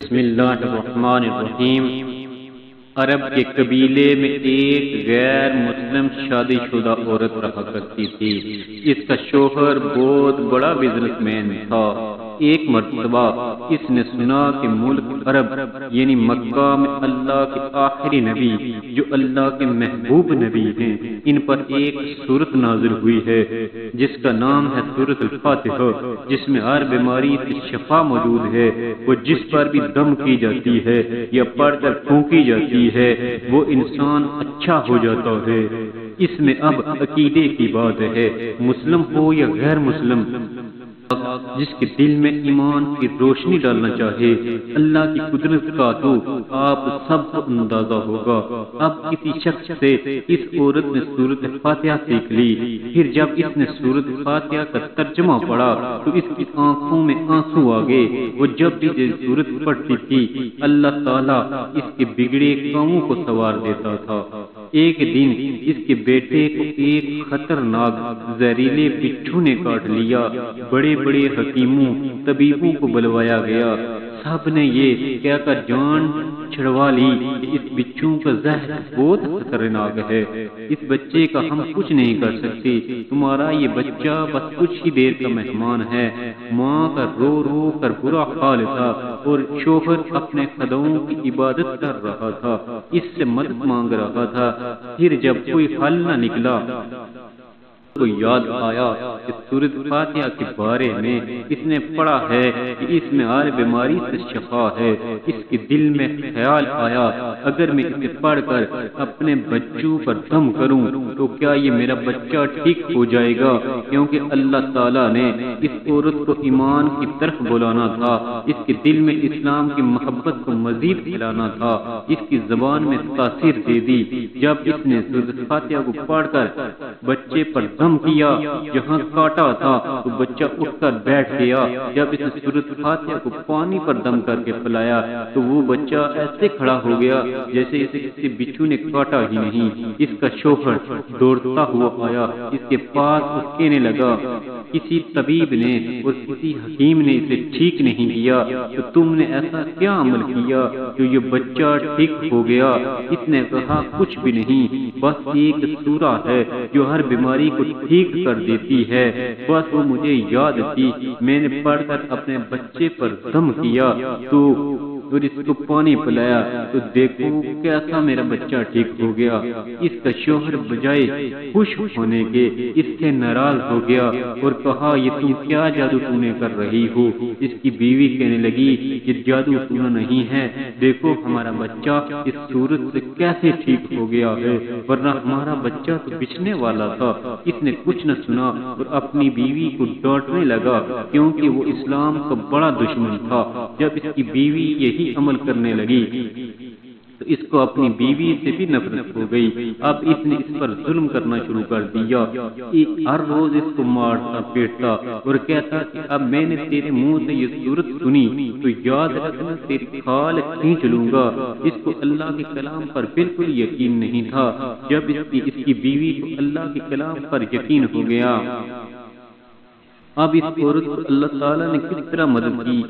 بسم اللہ الرحمن الرحیم۔ عرب کے قبیلے میں ایک غیر مسلم شادی شدہ عورت رہا کرتی تھی۔ اس کا شوہر بہت بڑا بزنس مین تھا۔ ایک مرتبہ اس نے سنا کہ ملک عرب یعنی مکہ میں اللہ کے آخری نبی جو اللہ کے محبوب نبی ہیں، ان پر ایک سورت نازل ہوئی ہے جس کا نام ہے سورت الفاتحہ، جس میں ہر بیماری سے شفا موجود ہے۔ وہ جس پر بھی دم کی جاتی ہے یا پڑھ کر پھونکی جاتی ہے وہ انسان اچھا ہو جاتا ہے۔ اس میں اب عقیدے کی بات ہے، مسلم ہو یا غیر مسلم، جس کے دل میں ایمان کی روشنی ڈالنا چاہے اللہ کی قدرت کا تو آپ سب کو اندازہ ہوگا۔ اب کسی شخص سے اس عورت نے سورت فاتحہ سیکھ لی، پھر جب اس نے سورت فاتحہ کا ترجمہ پڑھا تو اس کی آنکھوں میں آنسو آ گئے۔ وہ جب بھی یہ سورت پڑھتی تھی اللہ تعالیٰ اس کے بگڑے کاموں کو سنوار دیتا تھا۔ ایک دن اس کے بیٹے کو ایک خطرناک زہریلے بچھو نے کاٹ لیا۔ بڑے بڑے حکیموں طبیبوں کو بلوایا گیا، سب نے یہ کہہ کر جان چھڑوا لی کہ اس بچھو کا زہر بہت خطرناک ہے، اس بچے کا ہم کچھ نہیں کر سکتے، تمہارا یہ بچہ بس کچھ ہی دیر کا مہمان ہے۔ ماں کا رو رو کر برا حال تھا اور شوہر اپنے خداؤں کی عبادت کر رہا تھا، اس سے مدد مانگ رہا تھا۔ پھر جب کوئی حل نہ نکلا کو یاد آیا کہ سورت فاتحہ کے بارے میں اس نے پڑھا ہے کہ اس میں ہر بیماری سے شفا ہے۔ اس کے دل میں خیال آیا اگر میں اسے پڑھ کر اپنے بچوں پر دم کروں تو کیا یہ میرا بچہ ٹھیک ہو جائے گا، کیونکہ اللہ تعالیٰ نے اس عورت کو ایمان کی طرف بلانا تھا، اس کے دل میں اسلام کی محبت کو مزید پھیلانا تھا، اس کی زبان میں تاثیر دے دی۔ جب اس نے سورت فاتحہ کو پڑھ کر بچے پر دم کیا، جہاں کاٹا تھا تو بچہ اٹھ کر بیٹھ گیا۔ جب اس نے سورت فاتحہ کو پانی پر دم کر کے پلایا تو وہ بچہ ایسے کھڑا ہو گیا جیسے اسے کسی بچھو نے کاٹا ہی نہیں۔ اس کا شوہر دوڑتا ہوا آیا اس کے پاس، اس کہنے لگا کسی طبیب نے اور کسی حکیم نے اسے ٹھیک نہیں کیا تو تم نے ایسا کیا عمل کیا جو یہ بچہ ٹھیک ہو گیا؟ اس نے کہا کچھ بھی نہیں، بس ایک سورہ ہے جو ہر بیماری کو ٹھیک کر دیتی ہے، بس وہ مجھے یاد تھی، میں نے پڑھ کر اپنے بچے پر دم کیا تو اور اس کو پانی پلایا تو دیکھو کیسا میرا بچہ ٹھیک ہو گیا۔ اس کا شوہر بجائے خوش ہونے کے اس سے ناراض ہو گیا اور کہا یہ تم کیا جادو ٹونے کر رہی ہو؟ اس کی بیوی کہنے لگی یہ جادو ٹونا نہیں ہے، دیکھو ہمارا بچہ اس صورت سے کیسے ٹھیک ہو گیا ہے، ورنہ ہمارا بچہ تو بچنے والا تھا۔ اس نے کچھ نہ سنا اور اپنی بیوی کو ڈانٹنے لگا کیونکہ وہ اسلام کا بڑا دشمن تھا۔ جب اس کی بیوی یہی عمل کرنے لگی تو اس کو اپنی بیوی سے بھی نفرت ہو گئی۔ اب اس نے اس پر ظلم کرنا شروع کر دیا، ہر روز اس کو مارتا پیٹتا اور کہتا کہ اب میں نے تیرے منہ سے یہ صورت سنی تو یاد رکھنا تیری کھال کھینچ لوں گا۔ اس کو اللہ کے کلام پر بالکل یقین نہیں تھا۔ جب اس کی بیوی کو اللہ کے کلام پر یقین ہو گیا، اب اس عورت کو اللہ تعالیٰ نے کس طرح مدد کی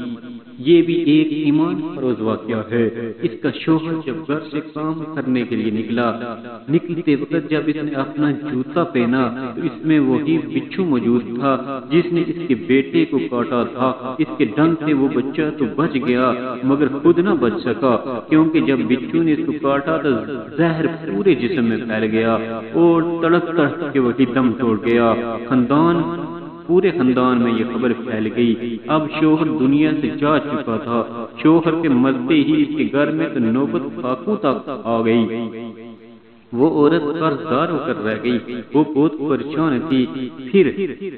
یہ بھی ایک ایمان فروز واقعہ ہے۔ اس کا شوہر جب گھر سے کام کرنے کے لیے نکلتے وقت جب اس نے اپنا جوتا پہنا تو اس میں وہی بچھو موجود تھا جس نے اس کے بیٹے کو کاٹا تھا۔ اس کے ڈنگ سے وہ بچہ تو بچ گیا مگر خود نہ بچ سکا، کیونکہ جب بچھو نے اس کو کاٹا تو زہر پورے جسم میں پھیل گیا اور تڑپ تڑپ کے وہی دم توڑ گیا۔ پورے خاندان میں یہ خبر پھیل گئی۔ اب شوہر دنیا سے جا چکا تھا۔ شوہر کے مرتے ہی اس کے گھر میں تو نوبت فاقوں تک آ گئی۔ وہ عورت قرض دار ہو کر رہ گئی، وہ بہت پریشان تھی۔ پھر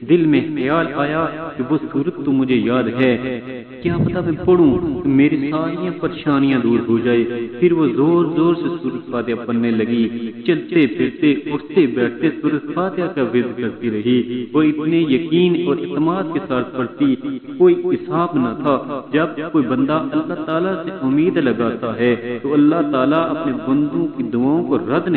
دل میں خیال آیا کہ وہ صورت تو مجھے یاد ہے، کیا پتہ میں پڑھوں تو میری ساری پریشانیاں دور ہو جائے۔ پھر وہ زور زور سے سورت فاتحہ پڑھنے لگی، چلتے پھرتے اٹھتے بیٹھتے سورت فاتحہ کا ورد کرتی رہی۔ وہ اتنے یقین اور اعتماد کے ساتھ پڑھتی کوئی حساب نہ تھا۔ جب کوئی بندہ اللہ تعالیٰ سے امید لگاتا ہے تو اللہ تعالیٰ اپنے بندوں کی دعاؤں کو رد نہیں